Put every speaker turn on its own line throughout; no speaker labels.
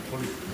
Poli.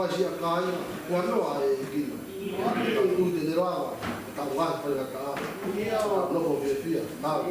fazia caia, quando é aquilo. Tudo de lá, tá lá para cá. Não vou ver fia, tá.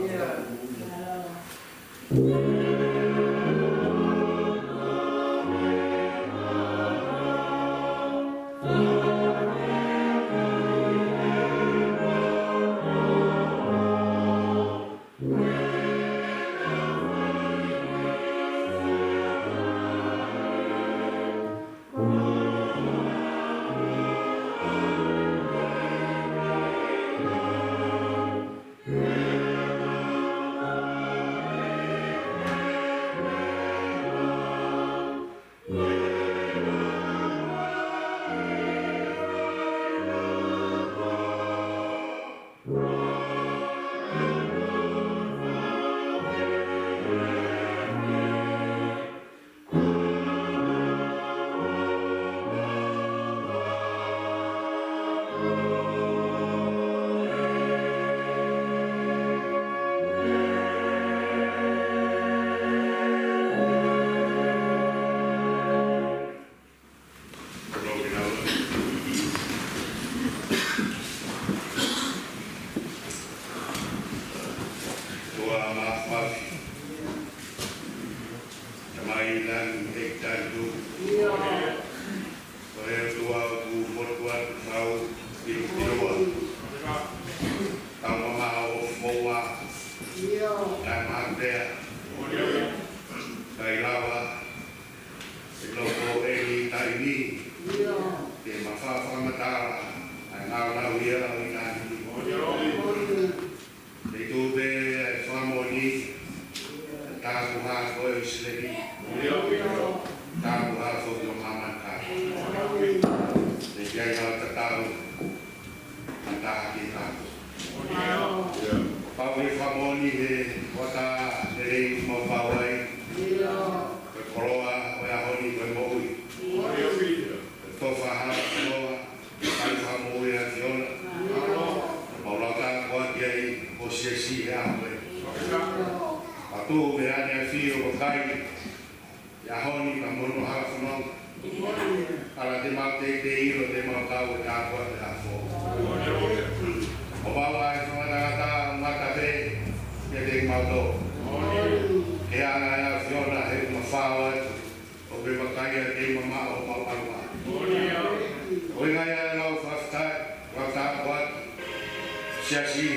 Siasi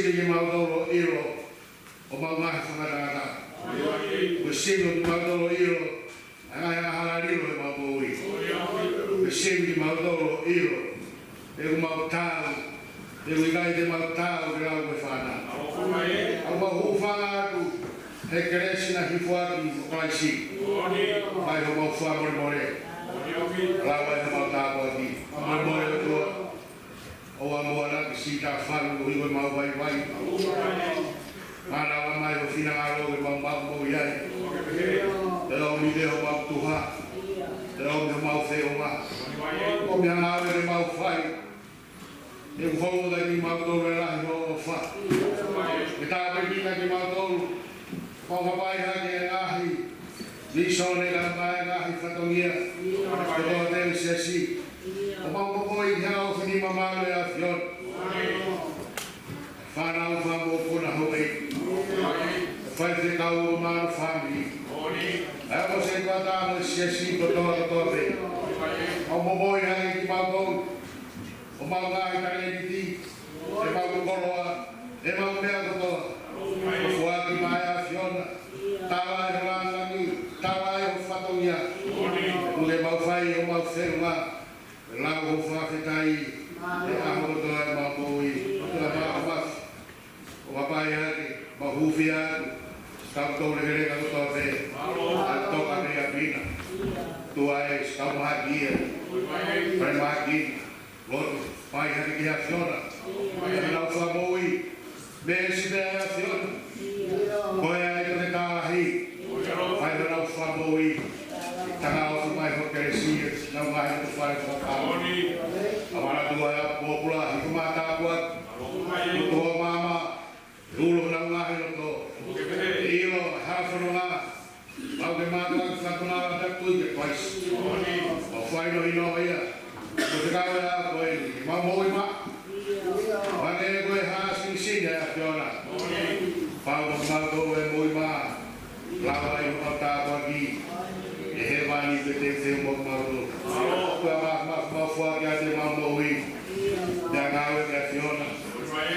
sili ki mautolo iro o Mounga whakatanga. Me sili ki mautolo iro angai aharariro e maupoi. Me sili ki mautolo iro e mautau e wikai te mautau ke lau e whana. Au mahu whangatu he keresi na hifuaki o kaisi. Mai ho mau wha more more. Lau e he mautau aki. More more o tua. O amoana ki sita whanu o iwe mau vai vai. Mana wa mai o whina aro e mau mau mau iai. Te o mi te o mau tuha. Te o mi o mau wheonga. O mi anawe e mau whai. E whongo da ki mau tolu e lahi o wha. E tāpe kina ki mau tolu. Whonga pai hake e ngahi. Visone ka pai ngahi whatongia. Te toa tele Siasi. O mau kopoi ki hao whini mamalo e a whion. Whanau whango puna hoi. Whai te kau o maro whamiri. Ea mo se kua tāmo e Siasi ko toa pe. O mopoi hake ki mau tolu. O Mounga i tare ni ti, e mau koroa, e mau mea kotoa. O fuaki mai a whiona, tawa e rangani, tawa e o whatongia. O le mau whai o mau whenua, e lau o whawhetai, e aho kotoa e mau koui, o tua mau wafi. O mapai hake, mau huwhi aku, stau tau le gereka kotoa pe, a toka me a pina. Tua e stau mahakia, pai mahakia. Loto, pai hake ki a whiona. E lau whamoi, me si te a whiona. Koe ai ko te tāhi. Pai me lau whamoi. Tanga o tu mai hokere siya. Nau ngahi tu whare whakao. Amara tua e a popula, hiku mata kuat. Luto o mama, lulo nau ngahi loto. Ilo, hawhano ngā. Mau ke mata ki whakunara takui ke pais. O whaino hino ia. Ko te kau e a koe ni, mau moi ma. Wane e koe haasing singa e a whiona. Pau mo mau e moi ma. Lawa i hukau tātua ki. E he wani te te te mo mau. Kua mau fuaki a te mau moi. Nea ngau e a whiona.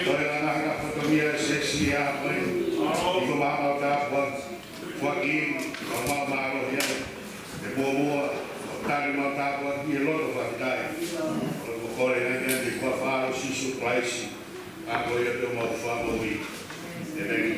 Toi na nahi a whakamia e Siasi e a koe. I ko mau tātua. Fuaki, mau maro hia. E mua mua. Tari mau tāpua ki e loto whakitai. O kore nei te kua whāro sisu plaisi. A koe e te mau whamoi. E negi.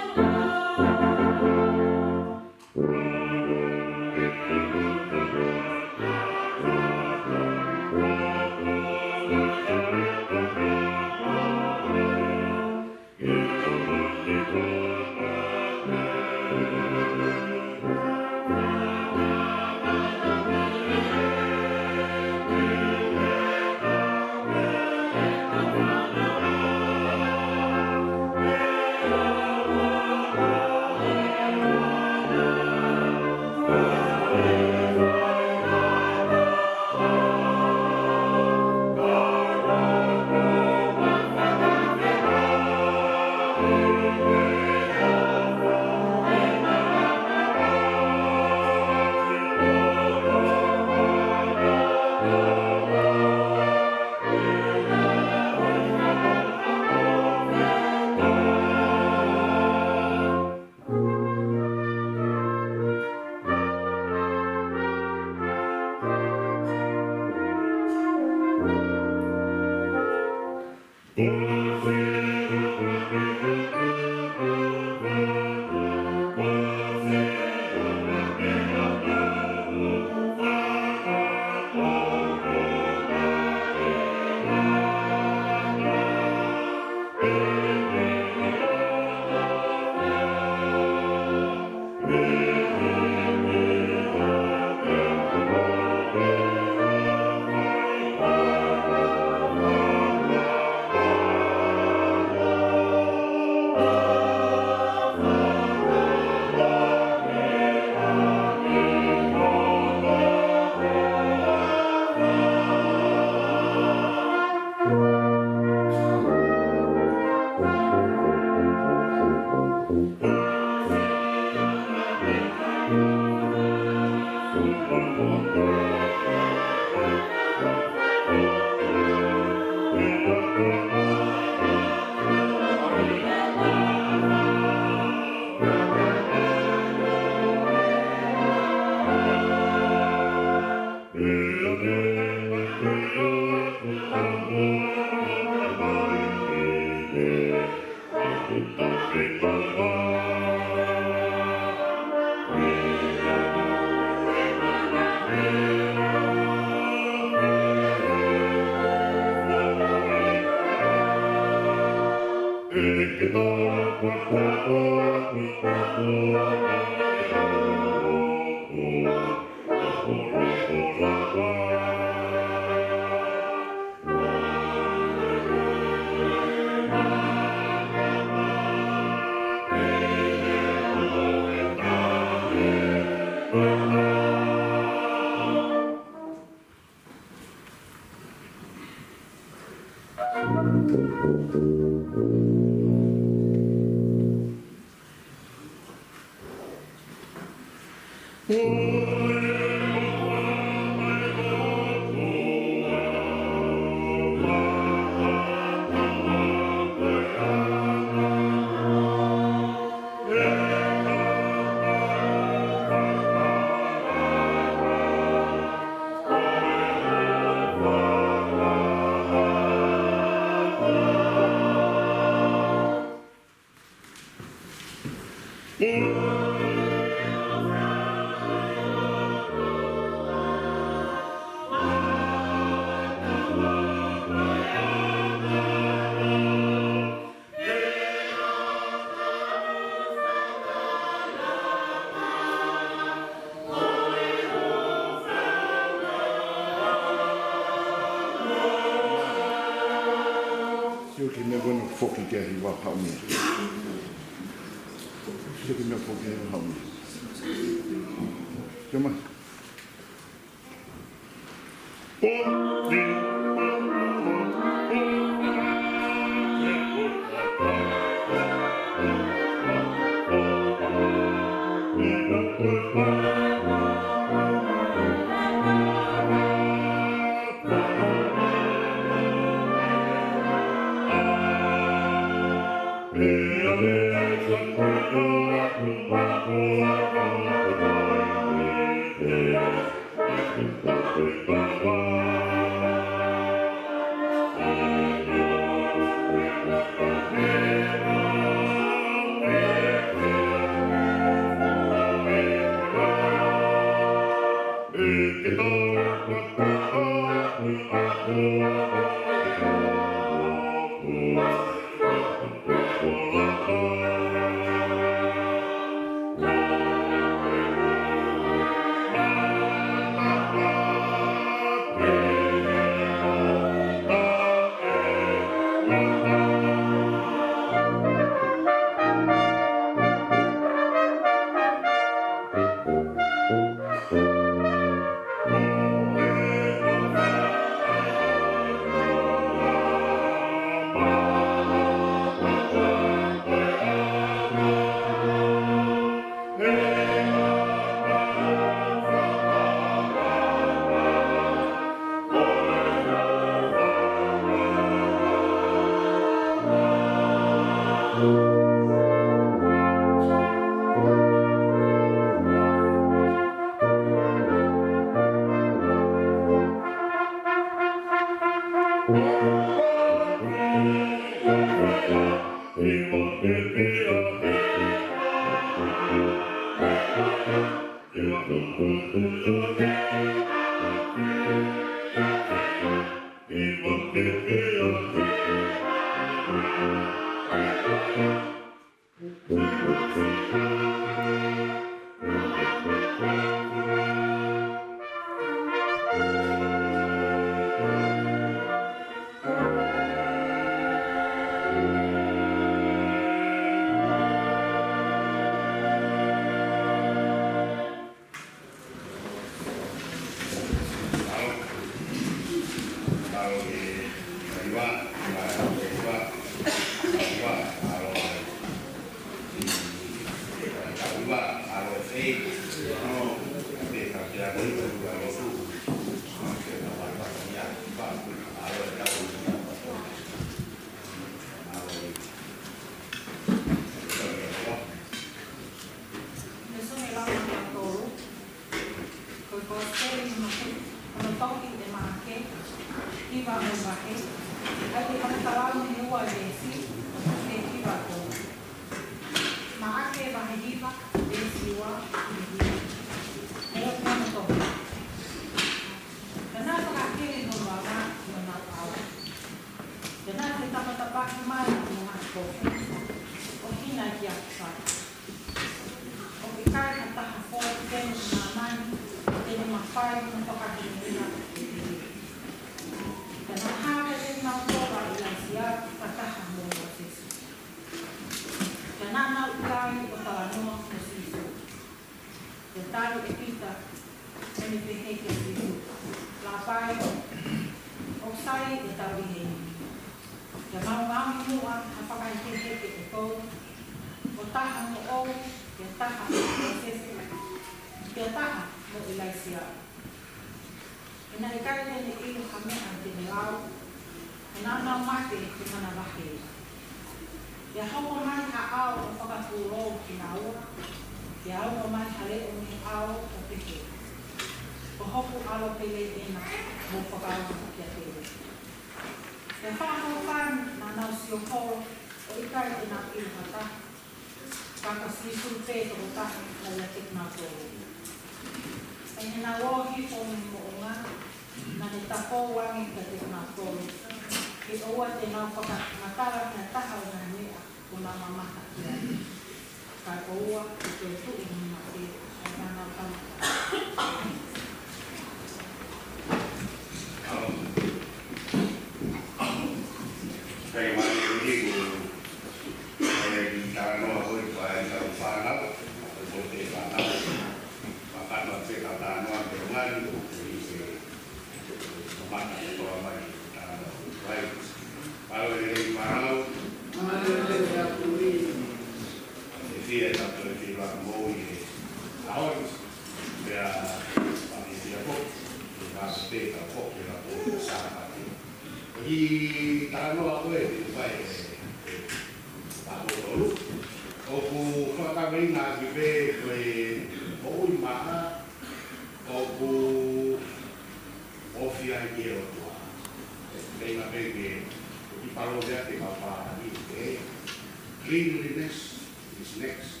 Cleanliness is next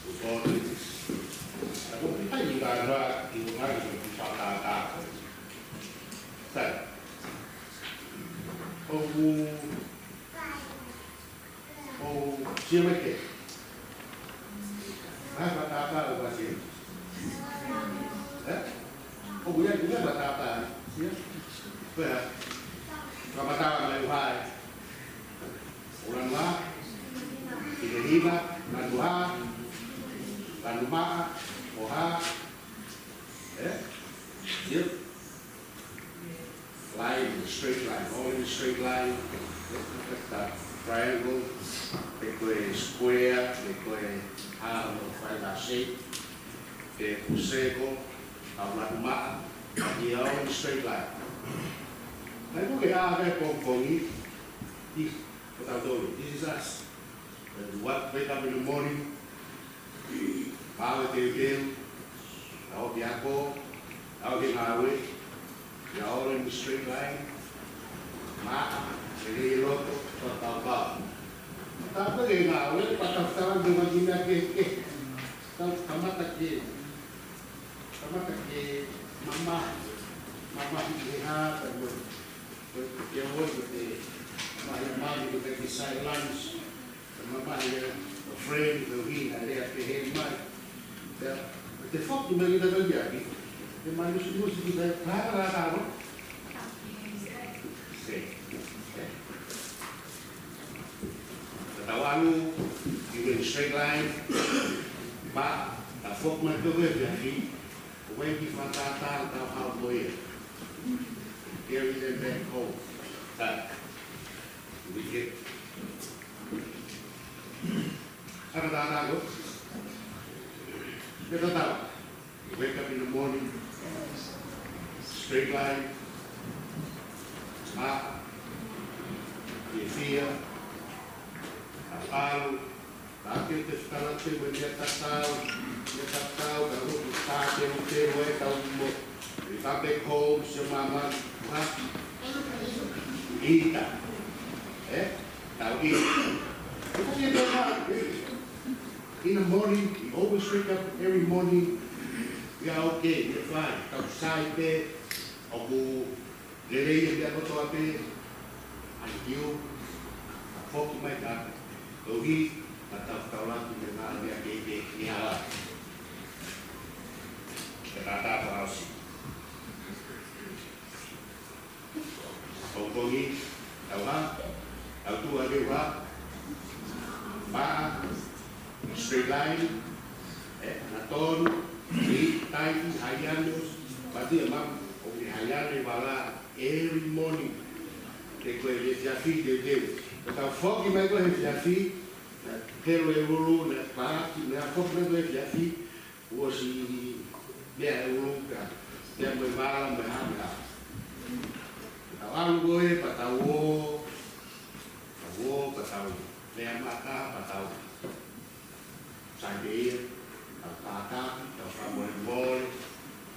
to godliness. Kung kita juga ada hubungan dengan kata-kata, saya, siapa ke? Kata-kata apa sih? Bukan juga kata-kata, siapa? Kata-kata Melayu. Orang lah, Hima, Manduha, Landuma, Oha, yep. Line, straight line, only straight line. That triangle, they go square, they go find a shape. They Pusego, Landuma, the only straight line. I look at this is us. What wake up in the morning, power again, I'll be apple, I'll be highway, you're all in the straight line. Ma, really look about. Tapi dengan awal patah dengan gina ke, tamat lagi.
Fakakehe mama hiha pero que hoy de my mom with the silence mama a friend the win and they have to hear my the fuck you may never be happy the man is supposed to be there Tawalu, you in straight line, but a folk might go with you. When you find out how to it, carry them back home. That we get. How did that go? Get it out. You wake up in the morning, straight line, you feel. Tahu, tapi itu sekarang tu dia tak tahu kalau kita cewek tahu mo, kita back home semua kita, tahu ini. In the morning, you always wake up every morning. Yeah, okay, you're fine. Tahu Sapate, aku lelai dia betul apa, you, fokus mereka. Tohi atau kaulah dengan dia di halat. Kata Farsi. Tohi, kaulah, tu ada apa? Ma, straight line, naton, di time hayanus, pasti emang orang hayan ni bala every morning. Dekoi dia fit dia. Então, foco em mais do Siasi, pelo euro, na parte, na foco mais do Siasi, hoje, né, o lugar, tem mais bala, mais rápido. Então, algo é para tal, né, matar, para tal, sair, para fazer bol,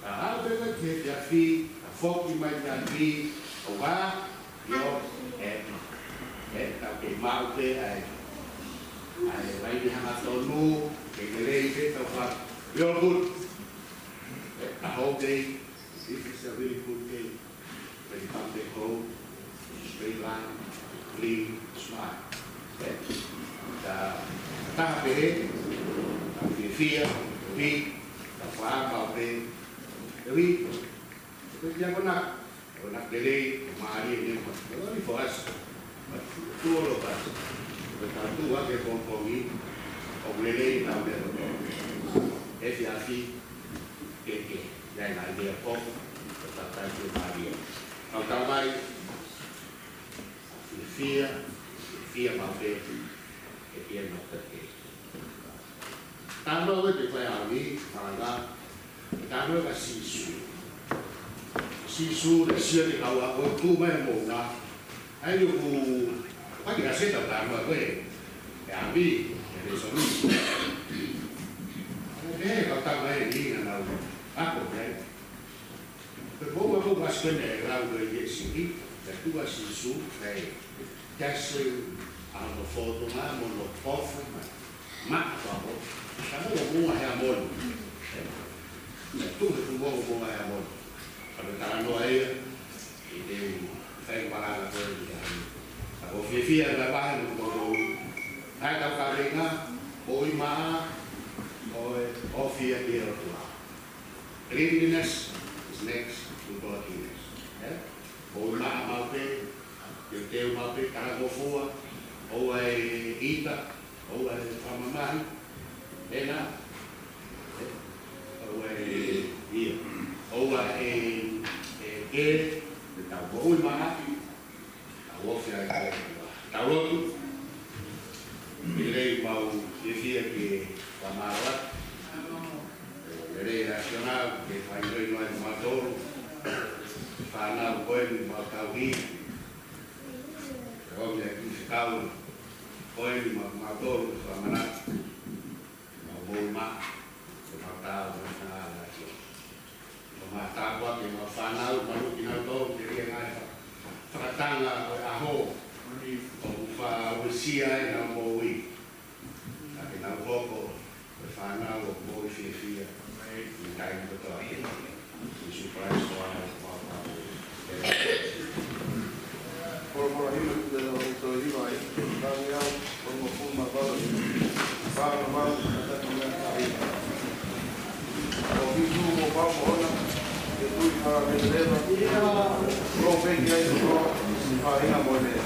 a algo é que Siasi, a foco em mais Siasi, o vá, tao cái mau cái ai lấy đi hàng tàu nu cái lấy cái tàu phật real good a whole day this is a really good day when you come back home straight line clean smart ta về phía vì tàu phá vào về vì cái gì cũng nặng cái đây mà đi nên mà nó for us. All of us, but I do what they want for me, of relating down there. Siasi, then I get pop, but sometimes you marry. Now, Tawai, fear about it, at the end of the day. Tano with the Fayami, Mounga, Tano was Sisu, the Siasi, our two men, Mounga. Ai eu pagi nasi tak tahu apa yang bi dari sini. Kau tahu ini kan aku kan. Berbawa aku masuk ke dalam dari sini, dan tu masih su, kayak kasih apa foto mana, mau foto mak apa, kalau yang mau Heamoni, tu mau Heamoni. Kalau tangan doa itu saya kepala aku dia. Aku vivia da bahan aku. Hai tau karenga, oi ma, oi ofia dia tu. Cleanliness is next to godliness. Oi ma mape, eu teu mape karagofua, oi ita, oi famamai, ena, oi dia, oi ke tao bối má tao bố phía này tao luôn đi đây màu phía kia và màu á ở đây là cho nó để phải người nói mà tốt và nào quên mà cao đi không để cao quên mà tốt và mà nát màu bối má màu tao là mata buat yang fanal baru kita tahu jadi yang ada tratanga aho fa usia yang mau tapi nak boko fanal mau fia Time to talk. Surprise one.
Por Heamoni de autoridad, cambiado como forma para o vivo como vamos que tu para vender pro bem que aí pro para na moneda.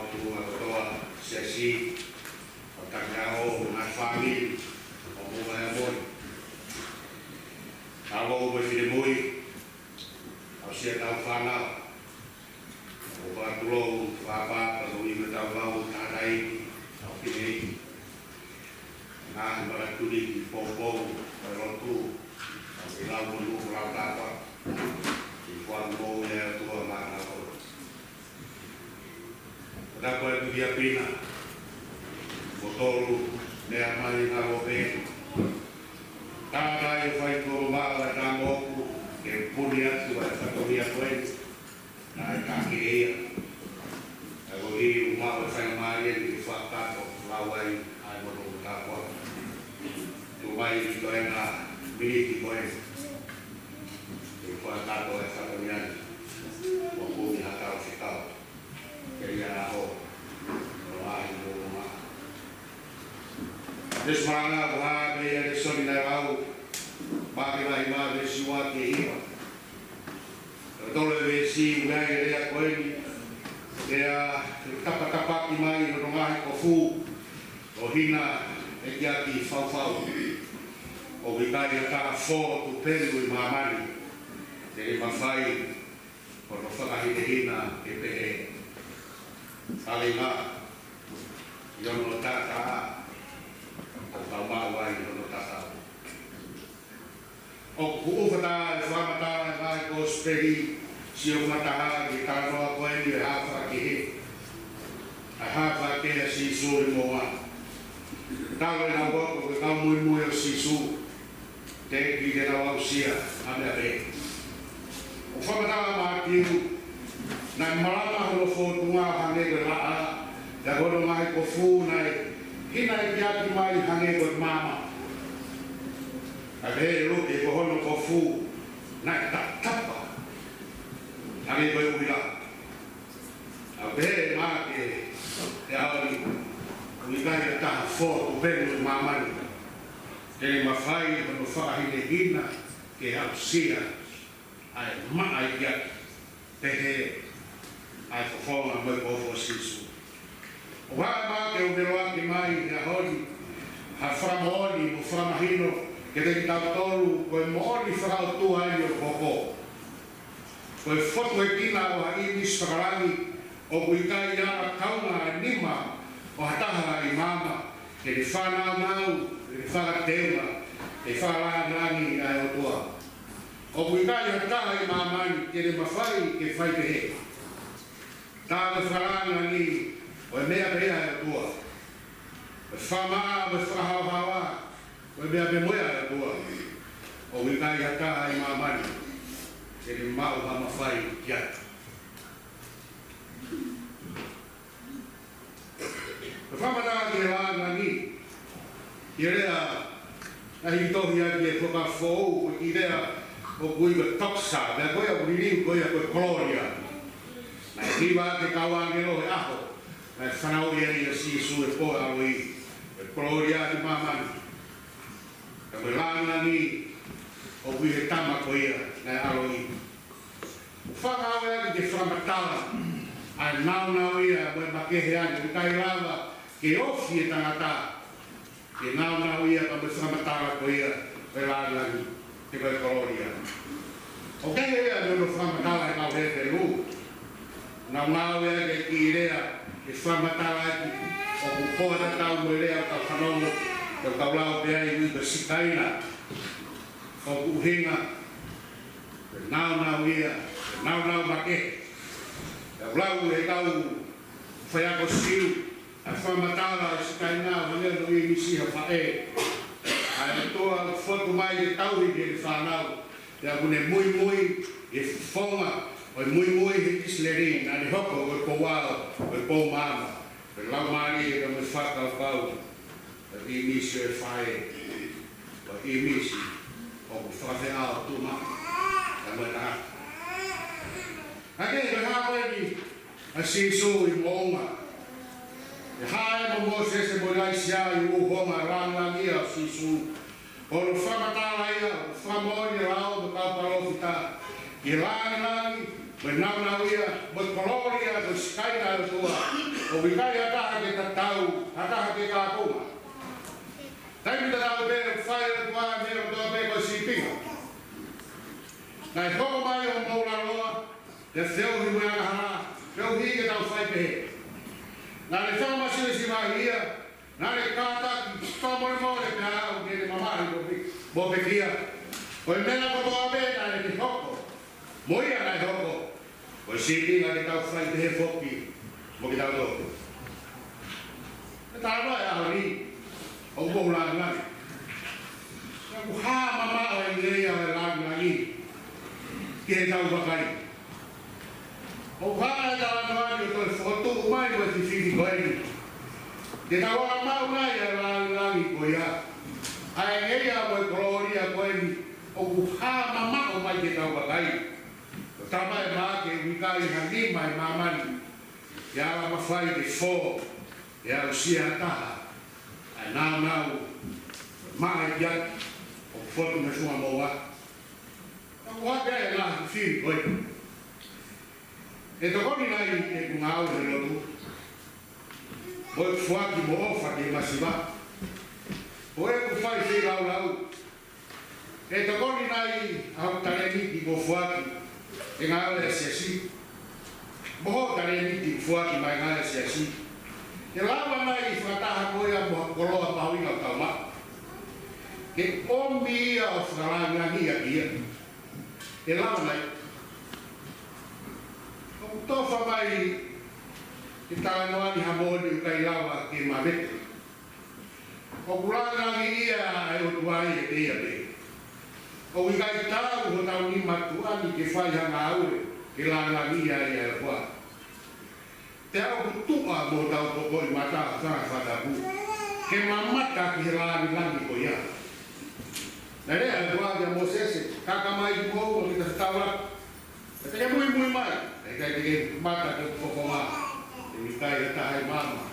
Siasi, Siasi, Siasi, Fakakehe, Heamoni, Mounga, Kalau berfirmui, asyik tahu fana, obat pulau, apa, kalau ini tahu laut, tanai, ini, nah, berarti di Popo, Perotu, Laut Bulu, Laut apa, di Kuangmo ya tua mana kau. Kenapa itu dia pina, botol, dia mari ngarobe. Tanga yung fai ko rumah na moku ke punya tu ada katoria koin na Fakakehe ako hi rumah fai mari di Sapate lawai ai mo ta ko tu mai di na bili koin di Fakakehe katoria moku ni hakau sekau kaya ako ai mo rumah desmana wa be ya solidarau bagi lai ma be siwa ke iba tole be
si ngai rea koeni ea tapa ki mai no ngai ko fu o hina e kia ki fau o vikai ta fo tu pelu i mamani te mafai o no whakahitehina e pehe tali ngā i ono tata o tau mawai i ono tata o kuufata e whamata e ngai ko speri si o mataha ki tānoa koeni e Fakakehe a Fakakehe si suri moa tau e nā wako e kau mui o si su te ki te nā wausia a mea pe o whamata mātiu nai marama hono whotunga hange koe laa ya kono mai ko fu nai hina e piaki mai hange koe mama a vehe ruke ko hono ko fu nai tapa hange koe uila a vehe maa ke aori uikai e taha fo tu penu i mamani tene mawhai kono whakahine hina ke hausia ai maa i piaki pehe ai whawhonga mai kofo sisu. O haa maa ke o meroaki mai a honi, ha whamaoni mo whamahino ke te tautolu koe mooni whakautua ai o koko. Koe whotu e kina o ha inis whakarangi o kuikai ara kaunga e nima o hataha i mama ke ni whanau nau, ke ni whakateuma, ke whakarangani ai o tua. O kuikai hataha i mamani ke ni mawhai ke whai te he. Tāna wharanga ni o e mea pea e tua. E whamaa me whahauhawa o e mea pe moea e tua. O wikai hataha i mamani ke ni mau hama whai ki atu. E whamata ki e wāna ni i rea ahi tohi aki e whakawhou o i rea o kui ka toksa mea koea uririu koea koe Gloria. Nai hiwa te kawangero e aho, nai whanau i a si su e poe alo i, e Gloria i mamani. Ka koe langa ni o kui he tama ko ia, nai alo i. Whakau e ki te whamatala, ai nau ia koe makehe ane, ki kai lava ke ofi e tangata, ke nau ia ka koe whamatala ko ia, koe langa ni, te koe Gloria. O kei ea nono whamatala e kau he te lu, na mau e ke ki rea ke whamatala eki o kupoa tau mo rea ka whanongo ke kaulau pea i ui ka sikaina o kuhinga ke nau ia ke nau make ke lau e kau whaiako siu a whamatala e sikaina o hangero i misi ha whae a toa whotu mai e tauhi ke whanau te a kune mui e whonga o mui he kisleri na ni hoko o ko wao o ko mama o la mari e mo faka pau o imisi e fai o imisi o ko fafe a tu ma ka mo ta ake e ha ko ni a si so i Mounga e ha e mo se mo lai sia i u homa ranga ni a si so o lo whamatala ia o whamori rao do kauparofita i langi Mai nau ia, mai Gloria, mai skaina o tua, o wikai ataha ke tatau, ataha ke kākuma. Tai mita tau pēr whai o tua mea o tua pēr ko sipinga. Nai hoko mai o maura roa, te whiauhi mea kahara, whiauhi ke tau whai pehe. Nā le whamasi si mahia, nā le kātaki, whamore pēha o ke te mamari mo pekia. Koe mena ko toa pēr, nā le ki hoko. Moia nai hoko. O siri nga te tau whai te he whoki, mo ki tau tōku. E tāna e ahari, o kohu lāngani. Ka ku hā mama o e ngeia o e lāngani, ki he tau wakai. O hā e tāna o toi whotu umai mo te whiri koeni. Te tau a mau ngai e lāngani ko ia. A e ngeia mo e Gloria koeni, o ku hā mama o mai te tau wakai. Tama e maa ke wikai hanima e mamani. Ia ala mawhai te fō, ia usia ataha. Ai nau, maa e iaki, o whotu me shua moa. Ka waka e lahi whiri koe. E to koni nai e kungau he lotu. O e fuaki mo ofa ke masiva. O e ku fai sei lau lau. E to koni nai au tareni ki mo fuaki. E ngau e siasi. Mo tareni ki fuaki mai ngau e siasi. E lawa nai whataha koea mo koloa pauinga kauma. Ke omi ia o whakaranga hia kia. E lawa nai. O tofa mai ki tānoa ni Heamoni ukai lawa ki mawete. O kuranga ia e o tuai e te ia te. O ikai tāu ho tau ni matuani ke whai hanga aure ke langa ia e a kua. Te au kutua mo tau toko i mata whanga whatapu. Ke mamata ki he lani langi ko ia. Na rea e kua kia Mosese, kakamai ki mou o ki ta taura. E te mui mai. E kai te mata ke koko maa. E mi kai e tahai mama.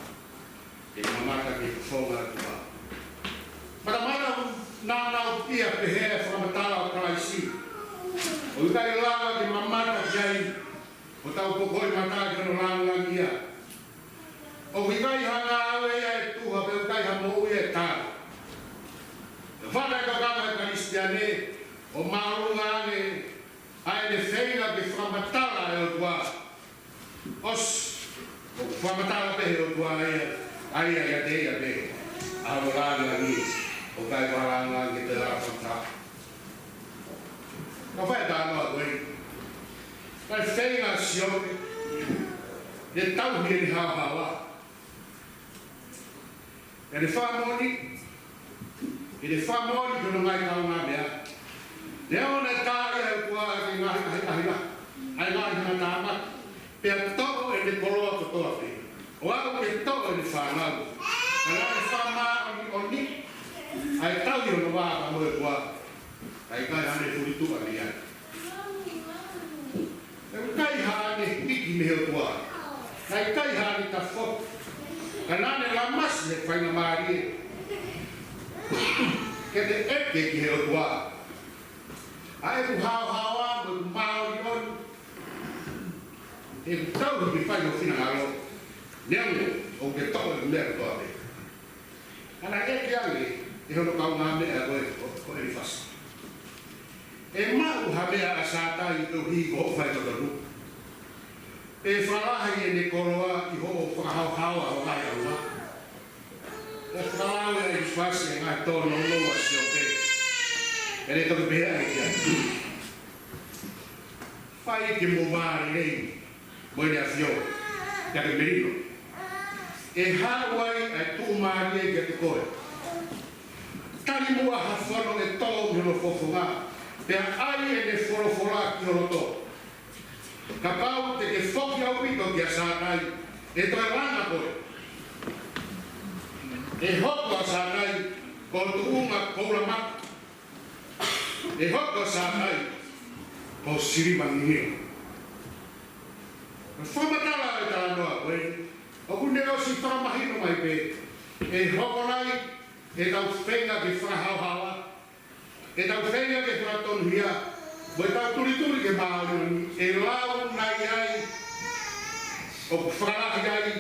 E mamata ke whonga tua. Mata mana nānau pia pehea whamatala o Kraisi. O ikai lawa ke mamata kiai. O tau kokoi mata ke no langangi ia. O ikai hanga awe ia e tuha pe ikai hamo ia e tāra. E whana e kakama e Kristiane. O marunga ane. Ai ne whenga ke whamatala e o tua. Os. O whamatala pehe o tua ia. Ai ia te ia pehe. Aro langangi. O kai langangi te rāwhata. Ka whae tānoa koe. Kai whenga sioke. Ne tau hiri hawa. E ne whamoni. E ne whamoni kono ngai tau ngā mea. Leo ne tāia e kua e ngahi ai ngahi tāma. Pea toko e ne koloa kotoa te. O au ke toko e ne whanau. Kana e whamā o ni. Ai tau i ono wāka mo e kua. Ai kai hane furitua ni ai. E kai hane hiki me o kua. Ai kai hane ta whok. Kana ne lamas ne whainga maari e. Ke te eke ki he o kua. Ai ku hao mo mau yon. E ku tau ki whai o whina haro. Neango o ke tau e mea toa te. Ana e ki ange, e hono kau ngā mea koe ko e whasi. E mau ha mea a sātai tau hi ko ho whai tataru. E whalahi e ne koroa i ho o whakahau o ngai aua. E whalawe e whasi e ngai tōno noa si o te. E ne toke pehea e kia. Whai ke mo māre rei, mo ene a whio, kia ke merino. E hawai ai tū māre e kia te koe. Tani mua ha whano e tō mi hono whowhonga, pea ai e ne whorofora ki hono tō. Ka pau te ke whoki au pito kia sātai, e toi rana koe. E hoko a sātai, ko tu unga koura maka. E hoko sātai, ko siriba ngihio. Whamatala e tānoa koe, o kune o si whamahino mai pe, e hoko nai, e tau whenga ke whahauhawa, e tau whenga ke whatonuhia, mo e tau turituri ke maori, e lau nai ai, o whakarahi ai,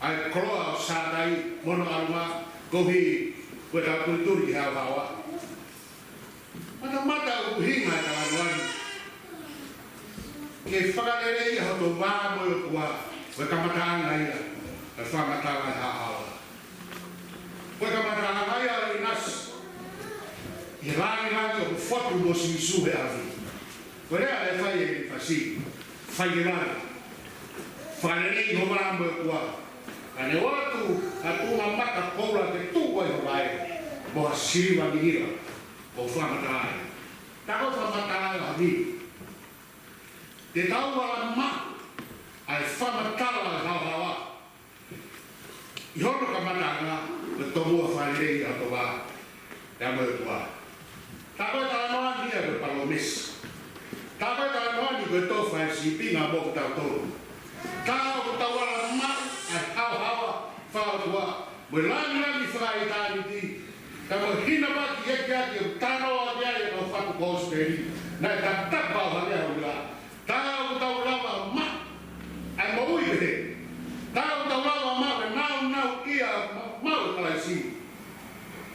ai koroa o sātai, mono aruma, kohi, mo e tau turituri ke hauhawa. Mata o hinga e tānoani. Ke whakarerei ho tō wāmo e kua, koe kamataanga ia, e whamatanga e hahawa. Koe kamataanga ia i nas, i rangi o whatu mo si suhe awi. Koe rea e whai e whasi, whai e rangi. Whakarerei ho wāmo e kua. Ane watu, a tūna maka koura te tūkoi ho vai, mo a siriwa mihira, o whamatanga. Tako whamatanga awi. Te tau wala ma, ai whamatala e hauhawa. I hono ka matanga, me tomua whaerei a to wā, te amo e kua. Tako e tānoani e koe palomis. Tako e tānoani koe tō whae si pinga mo ki tau tōru. Tāo ko tau wala ma, ai hauhawa, whao tua. Mo langi whae tāni ti. Ka mo hina maki e kia ki o tānoa kia e kau whatu kōsperi. Nai ta tapa o hane hau la. Tāo tau lava ma,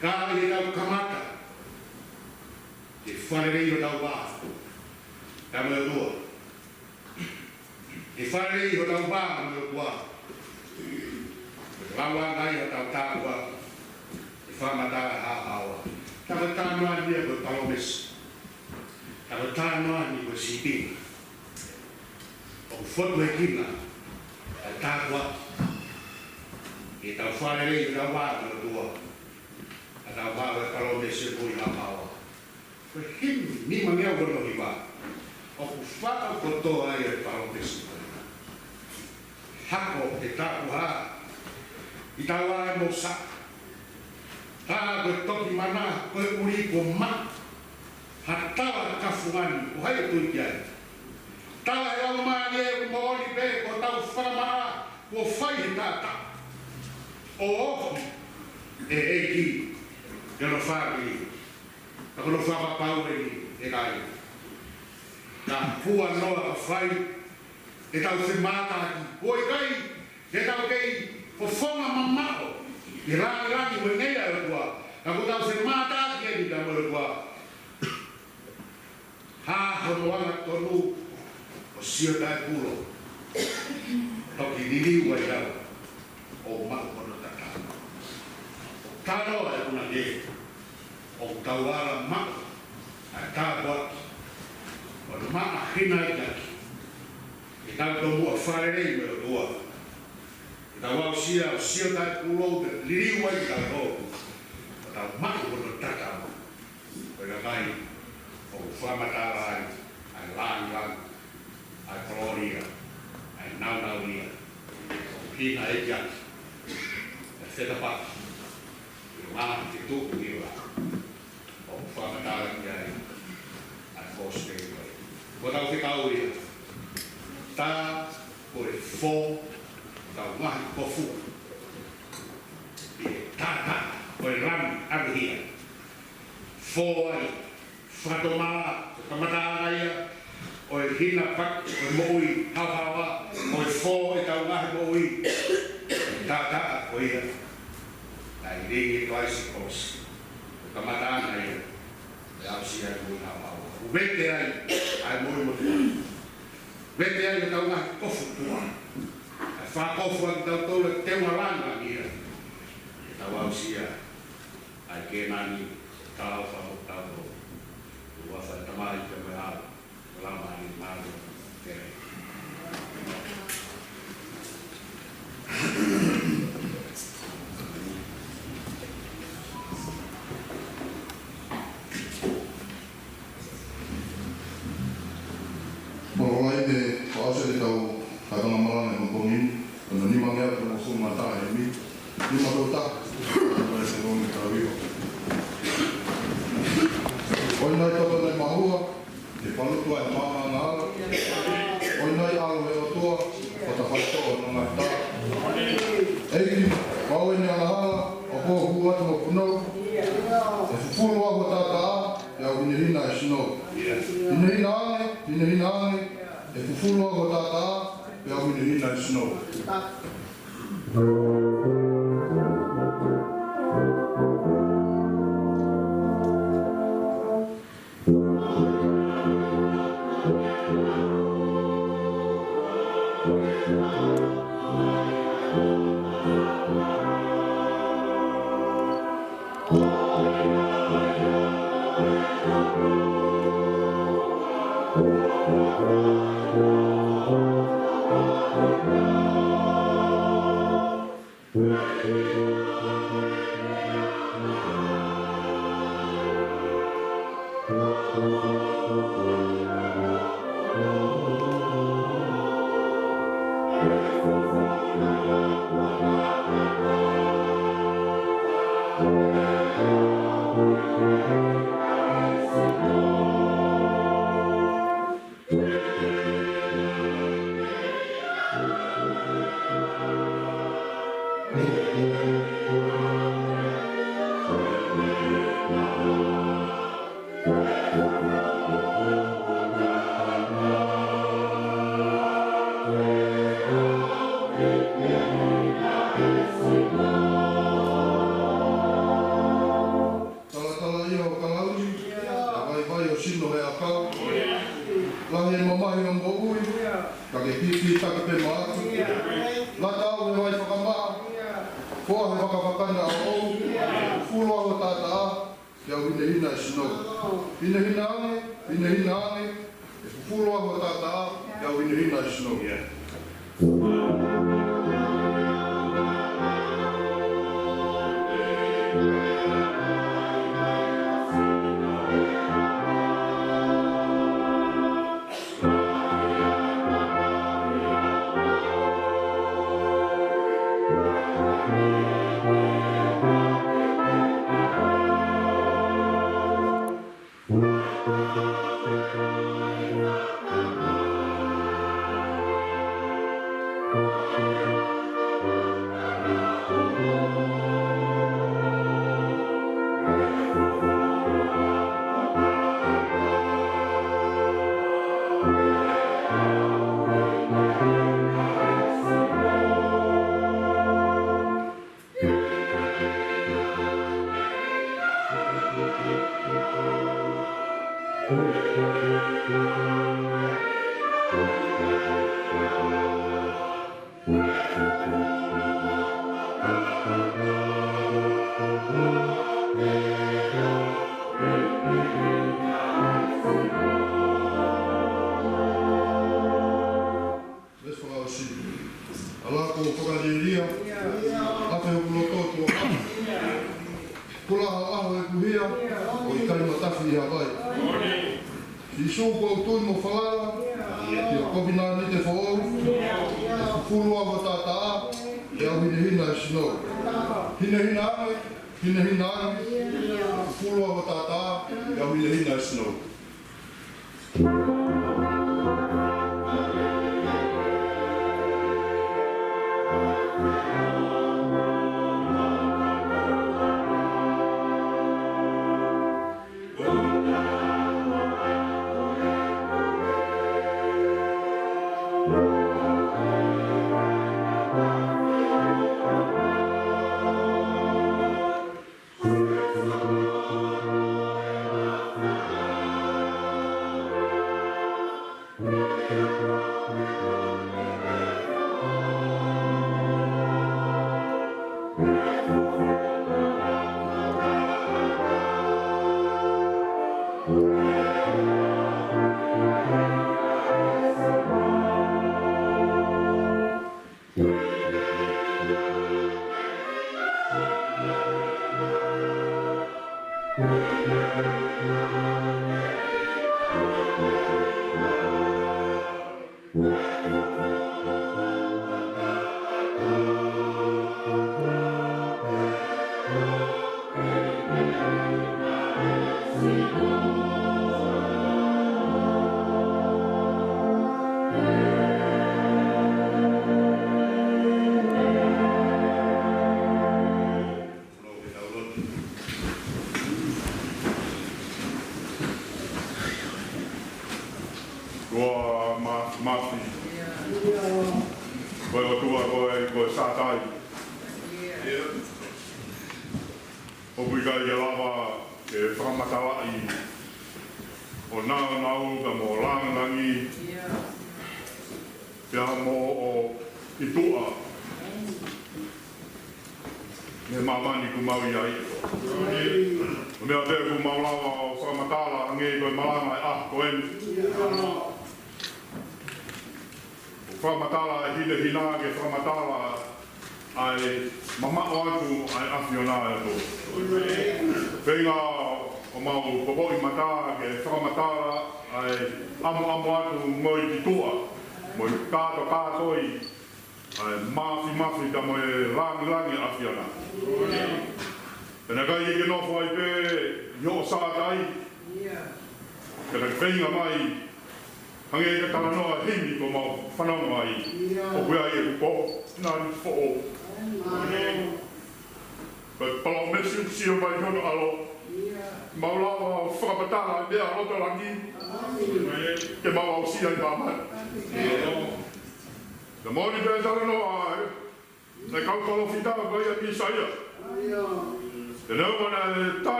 Ka i tau kamata. Te wharerei o tau wā. Ka mo tua. Te wharerei o tau wā mo tua. Lawa ngai o tau tāua. Te whamata ha hawa. Taka tānoa ni ko palomesi. Taka tānoa ni ko sipina. O whotu e kina. A tāua. E tau wharerei o tau wā mo tua. A tau wā o palomesi ko i ha hawa. Ko himi ni mangea wono hi wā. O ku whaka kotoa ai e palomesi. Hako te tāku haa. I tawa e mo sa. Tā koe toki mana, koe uri ko ma. Ha tawa kafungani, o hai tui ki ai. Tawa e au maani e mo oli pe, ko tau wharamaa, ko whai he tāta. O ofi, e ki, e no whāki. Ka kono whapapau e ni, e kai. Ka pua noa ka whai, e tau se mātaki. O e kai, e tau kei, ko fonga mamao i rangi mo nei ai tua ka ko tau se mata ki ni ka mo tua ha ho no anga tonu o sio dai pulo to ki dili wa ya o ma ko no tata ta no e kuna ge o tawala ma a ta bo o ma hina ya ki ta do mo fare mo tua ta wau sia o sio tai pulo te liriu ai ta ho ta mai ko no tata ko ga mai o whamata ai ai lang ai gloria ai nauria o kina e ya e feta pa ma te tu ku ni la o whamata ai ai foste ko ta te kauria ta ko e fo tau ngahi kofu. Tata, koe rami, abi hia. Fōai, whatomā, kamatāngaia, oe hina pak, oe moui, hauhawa, oe fō e tau ngahi moui. Tata, koe ia. Nai ringi klaisi kosi. Kamatāngaia, e au sia kui hauhawa. Uvete ai, ai moui motua. Vete ai e tau ngahi kofu tua. Whakofu ang tau tau le te walanga mira. E tau au sia, ai ke nani, tau whako tau tau. Ua whai tamai te me hau, lama ni maru, tere.
Moro ai me whaase te tau katanga marana e kompongini. Kono ni mangea ko ko mata e mi. Ni makota. Ko se no me tawio. Oi nai toto nei mahua. Te palu tua e maha ngala. Oi nai alo e o tua. O ta whaito o nunga ta. Eiki, wau e ni alahala. O ko hua atu mo punou. E fufuru ako tata a. E au hinirina e sino. Hinirina ane. E fufuru ako tata a. E au hinirina e sino. Ka ke piki take pe maatu. La tau he vai whakamaa. Koa he whakawhakana au au. Fulu au tata a. Kia hina hina e snow. Hina hina ange. E fulu au tata a. Kia hina hina e snow.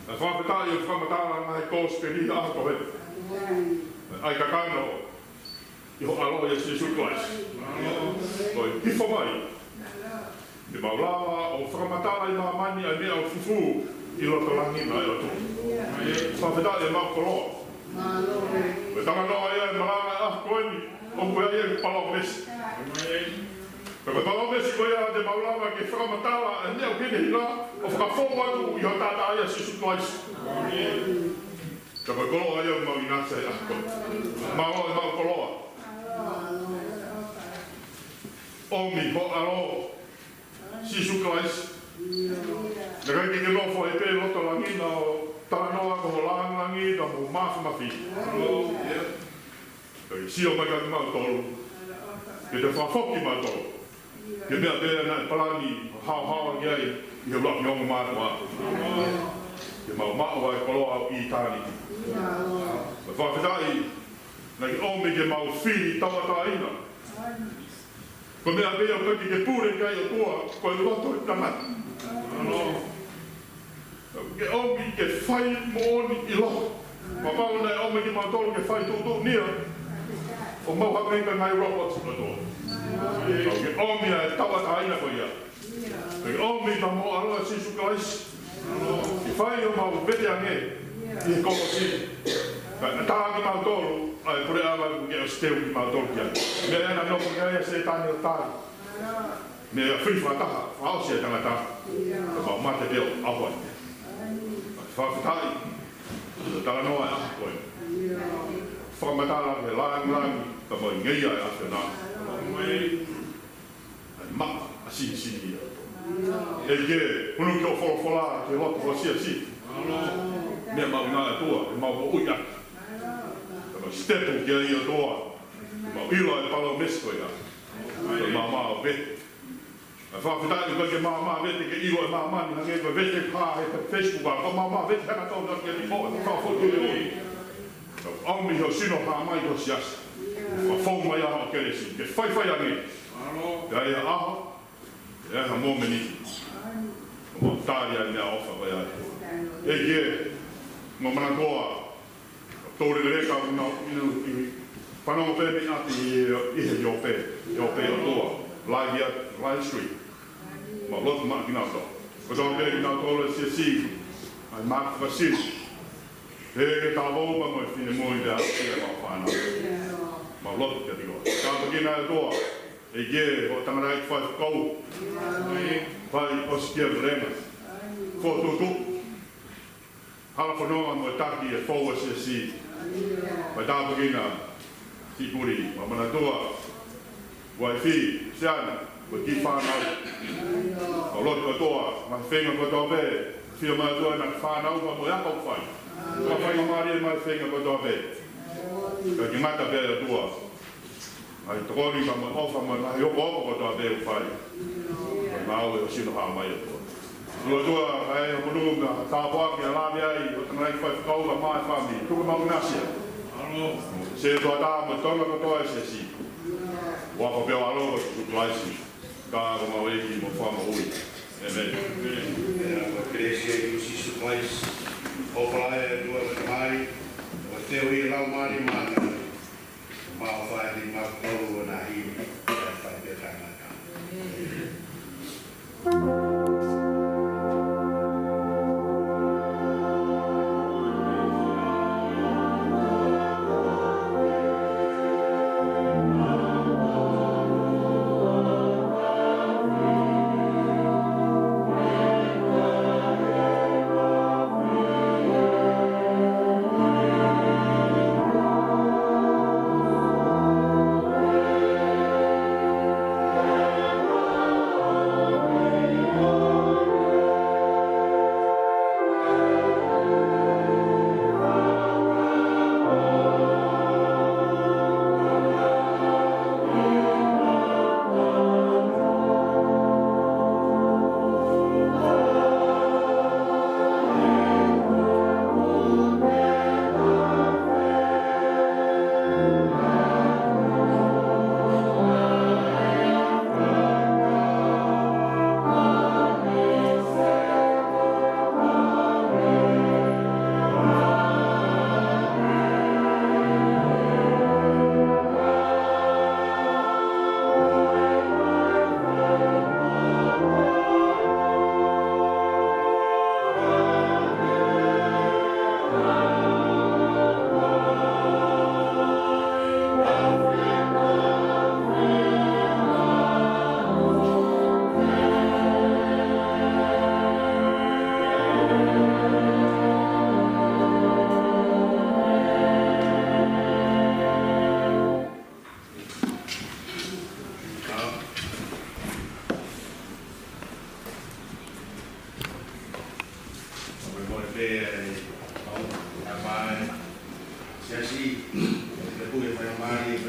Na whawhetai o whamatara ngai kōsperi a koe. Ai ka kano i ho alo e Jesu Christ. Koi hifo mai. Te maulawa o whamatara i mamani ai mea o fufu i loto langi na e o tu. Whawhetai e mau koroa. Me tanga noa ia e maranga e koeni o koe ia e palo mesi. Pero palo mesi koe ia te maulawa ke whakamatala e mea o kene hila o whakafo atu i ho tata ia Jesu Christ. Pero koloa ia mau inasa e ako. Mau e mau koloa. Omi ho alo Jesu Christ. Naka ki ke lofo e pe loto langi na o Taranoa ko langi na mo mafi. Sio mai ka mau tolu. Ke te whafoki mau tolu. Ke mea pēr na palani hao ngai i he lak nyonga mātua. Ke mau mao ai koloa i tāni. Ma whawhetai na ki ome ke mau whiri tawata ina. Ko mea pēr o kaki ke pūre kai o tua ko e loto i tangata. Ke ome ke whai mooni i loto. Ma pao nei ome ki mau tolu ke whai tūtū nia. O mau hakenga ngai robots na tō. Ke ome e tawata aina ko ia. Ke ome ma mo aroa Jesu Christ. Ke whai o mau vete ange i he kolosi. Ka tāki mau tolu, ai pure awa ku ke o steu ki mau tolu kia. Mea ena nopo ngai e se tāni o tāri. Mea whiwha taha, whaosia tangata. Ka mau mate peo awai. Whawhetai, tala noa e aha koe. Whamatala he langi, ka mo ngeia e ase nā. Ai maka a sini ia. E ke hunu ki o wholofola ke loto o Siasi. Mea mau ngā e toa, e mau ko uia. Ka mo stepu ki a ia toa. Ka mau ila e palo mesko ia. Ka mau vete. A whawhetai ka ke mau vete ke ilo e mani, hange ko vete kā he te Facebook a, ka mau vete hana tau na ki a nipo, e whawhotu e oi. Aumi ho sino ha mai ho Siasi. Ka whau mai aha o keresi, ke whai ange. Ka ia aha, e aha mōmeni. Ka mau tāri ai mea ofa vai ai. E ke, ngā manatoa, tōre reka inu ki whanau pēmi ati i he Iope o toa, Lai Street. Ma lotu maa ki nā tō. Ko tō pēmi nā tōre Siasi, ai Mark Vasil. He tā wōma mo e whine mōi te ati e mau whanau. Ma lotu te tiko. Kāpa ki nā toa, e ke o tangarai ki whai kou. Whai o sikia renga. Ko tūtū. Hala whanoa mo e taki e whaua Siasi. Wai tāpa ki nā si puri. Ma mana toa, wai whi, seana, wai ki whanau. Ma lotu a toa, ma whenga ko tō pē. Whio mai toa na whanau ma mo e akau whai. Ka whai ngā mai whenga ko tō pē. Ka ki ngata pē a toa. Ai tōri ka mo ofa mo na hioko ko tō pē u whai. Ka ngāu e o sino hā mai a toa. Lua toa, ai o monunga, tāpua ki a lāmi ai, o tangai whai whakaura mai whami. Tuka mau nasia. Se toa tā mo tonga ko toa e Siasi. Waka pēo aloha ki tuklaisi. Ka ako mau eki mo whama ui. Amen.
Ko Kresia i Jesu Christ. O whae e tua me mai. O teo i lau mani mana. Mao whae ni mau koru na hini. Whae pia tangata.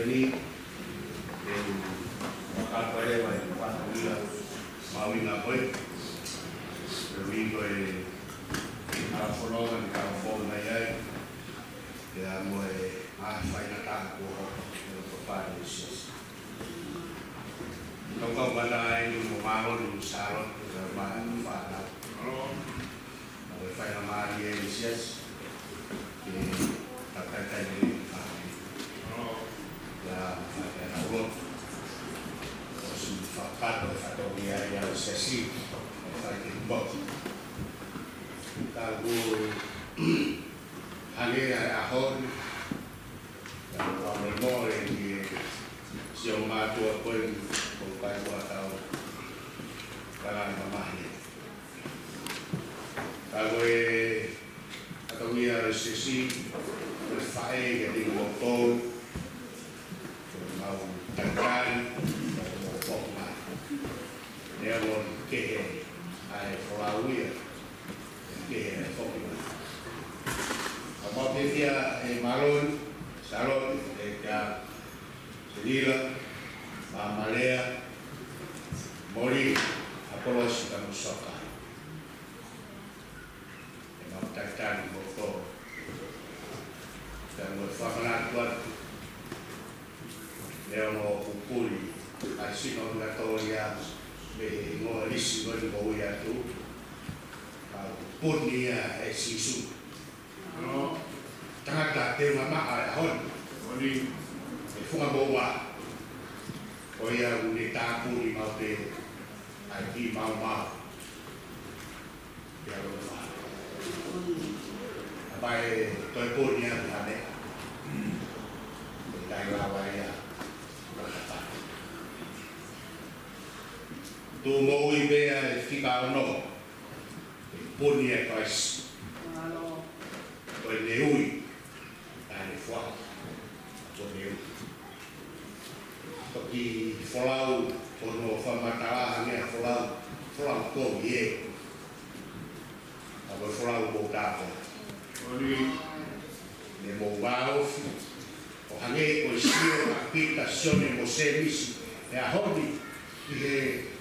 ni makapare vai patulia mawinga koi ringo e ala fononga ni ka fonga ia ya mo e a fai na ta ko ko pa ni sis no ka bala ai mo malo ni salo ma fa na no fai na mari e sis e ta ni fa ya na ulo su Fakakehe ya Siasi fai ke bot ta go hale a hon ya ko mo more ni si o ma to ko ko pai ko ta o kala ma ma ni ta go e ta ya Siasi ko fai ke di mo to mau tangan dia mau kehe ai Flawia kehe fokiman apa dia malon salon ka sedila mamalea mori apolos kamu soka mau tangan motor dan berfakar kuat dia mau kupuli asing orang Katolia be ngo lisi ngo bo ya tu punia e sisu no tanga te mama a hon oni e funga bo wa o ya uni ta puri ma te ai ki ma ya lo fa abai to punia ta ne dai la wa ya tu mo i bea e fika no poni e kais o e neui a e fua o neu toki folau o no whamatala nea folau ko ie a ko folau ko tapo ne mo wau o hange o sio a pita sione mo se misi e a honi i he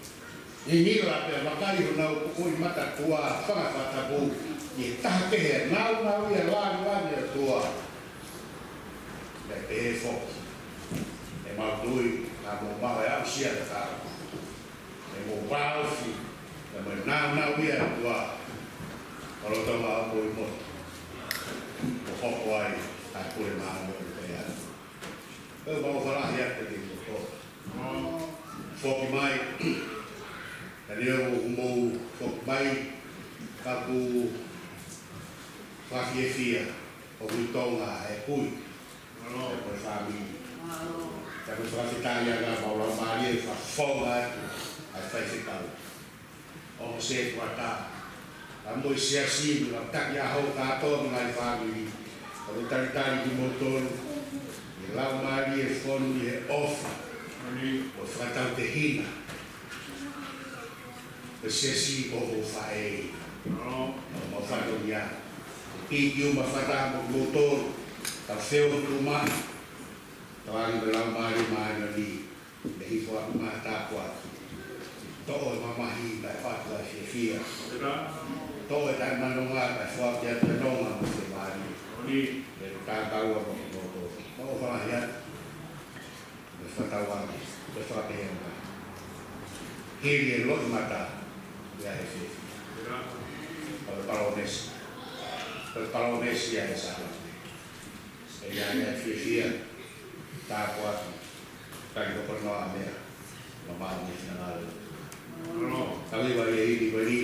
ni la pe makali na ko i mata tua whakapata po i Fakakehe nau ia la tua le pe fo e mautui na mo ba ya sia ta e mo ba fi e mo nau ia tua alo to ma po i mo o ho ai ta ko e ma mo pe ya e ba fala ya te ki ko fo ki mai Dia mau fok mai kapu Fakakehe o Tonga e kui no por fami ta ko fa Italia ga ba la mari fa fonga a fai se ka o se kwata a mo Siasi la ta ya ho ka to mai fami o tari di motor e la mari e fon e off o Fakakehe Siasi o fai no mo fa do ya piu ma fata mo motor ta feo rumah tawang belau mari mana ni dei fo ma ta kwa to mama hi ba fa ta fia to ta manonga ba fo ya ta nonga mo se mari ni de ta ta wa mo mo fa ya de fata wa de fa pe ma hiri lo mata ya ese Palones ya esa ya fia ta kwa ta ko no a me no ma ni final no ali va di bari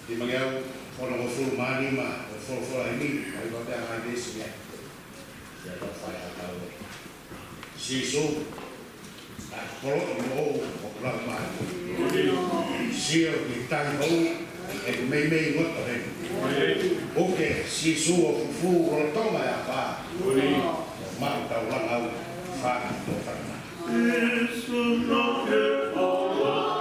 di magau ono full mani ma full ini ai va per ai desi ya ta fai a ta si so ta polo no o la ma si o di tan ho e me ngoto he oke si su o fu o Tonga ya pa ma ta la au fa to fa Yesu no ke ola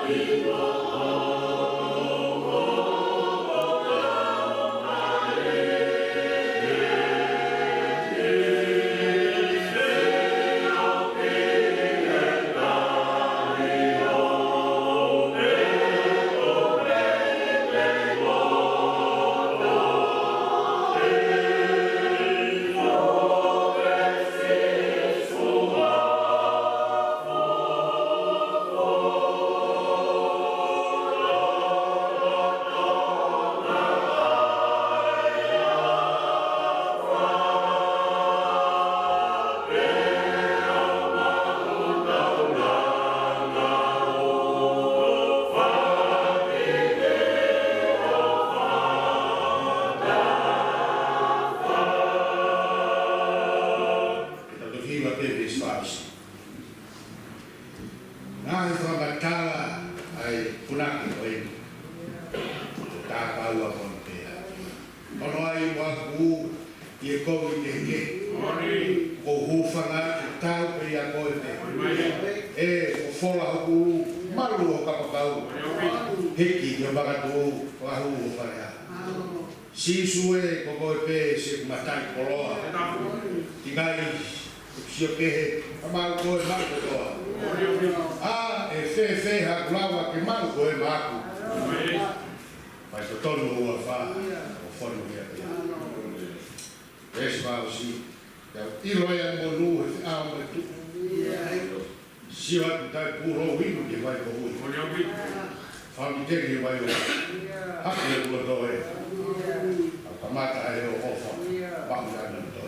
wa te vesfasi. Nā i whamatala ai punaki o eni. Tā kaua kono pēa. Ono ai waku i e kou i te ke. Ko hufanga te tau pe i a koe te. E o whola hoku maru o kapakau. Hiki i o makatu o ahu o wharea. Sisu e ko koe pē se matai koloa. Tingai Fakakehe amau koe maku toa. E fe hakulawa ke maku koe maku. Pai to tonu ua wha o whanu hea pia. Esi wau si. Iloia monu e te ao me tu. Si watu tai puro winu ke vai ko hui. Whanu teki vai o haki e kua toe. Kamata e o hofa. Wangu jana toe.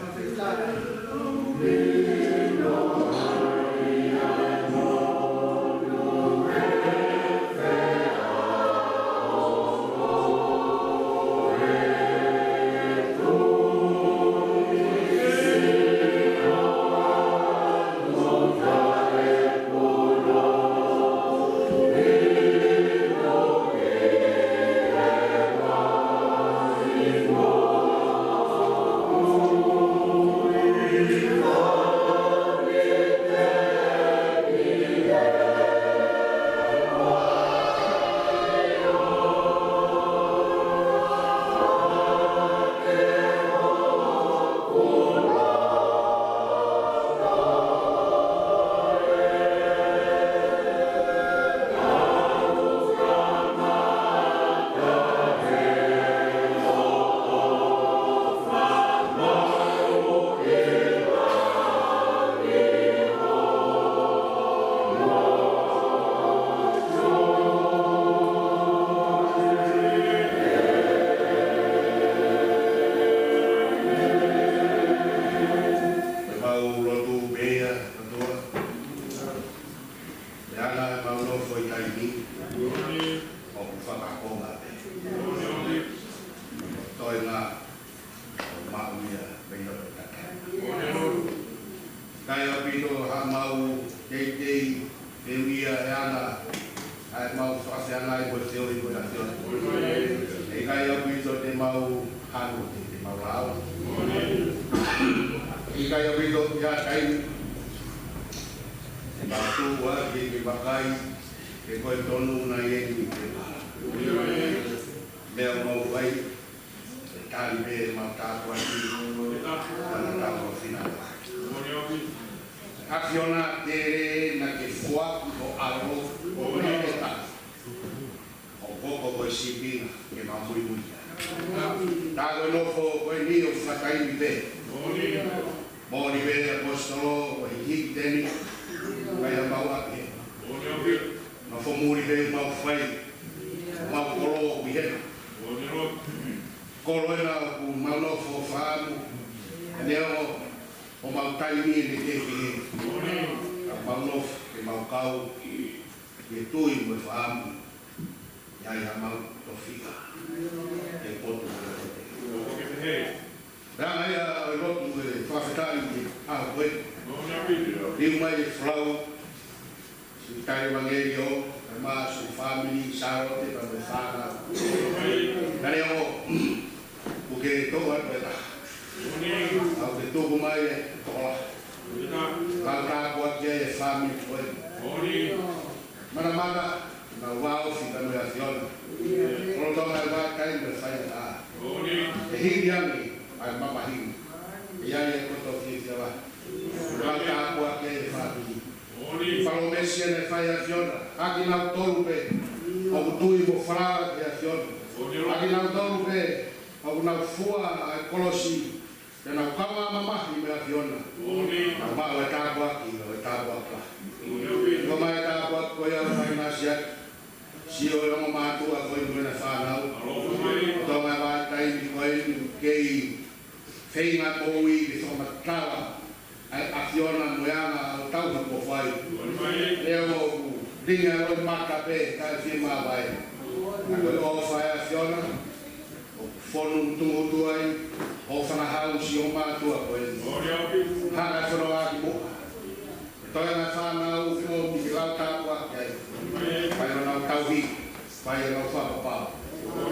Pai no whakapau.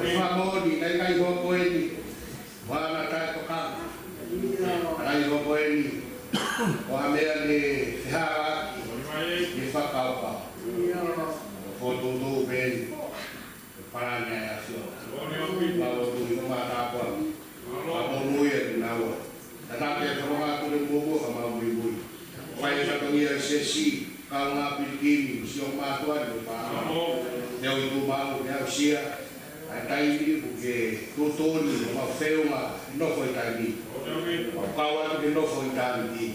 Heamoni, nei hoko eni. Wana tai tokanga. Nei hoko eni. O ha mea le whihara aki. Ni whakaupau. Whotutu pēni. Parane a sio. Pao tu i kuma tāpua. Pao nui e naua. Tātate e wharonga kore mōgō ka mau mui. Pai e whatongia Siasi. Kau ngā pirikini. Sio mātua ni pāhama. Neo i tū mau. Neo sia. Ai taimi ku ke tūtoni. Ma wheunga. Nofo i taimi. Ma kaua ke nofo i taimi.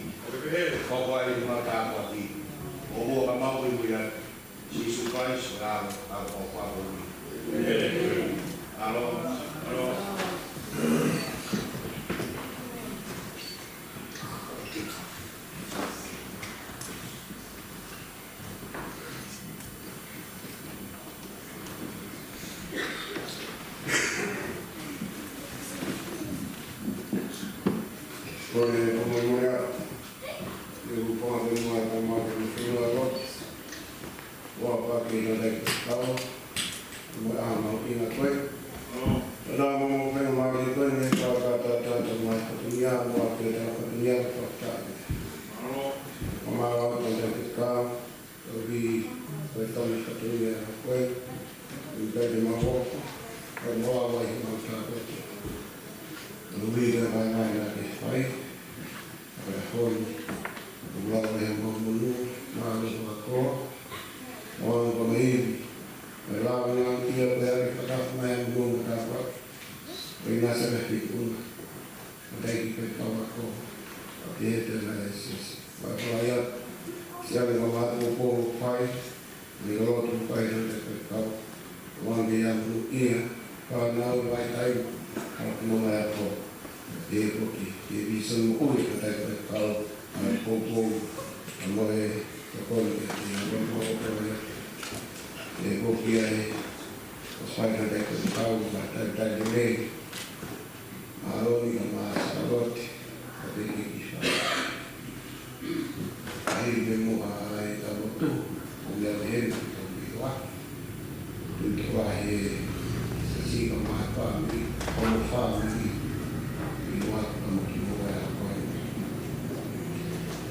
Koko ai i mga tāpua ki. O mua ka mau mui atu. Jesus Christ, bravo, bravo, bravo. Alo, alo.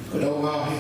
Kadang-kadang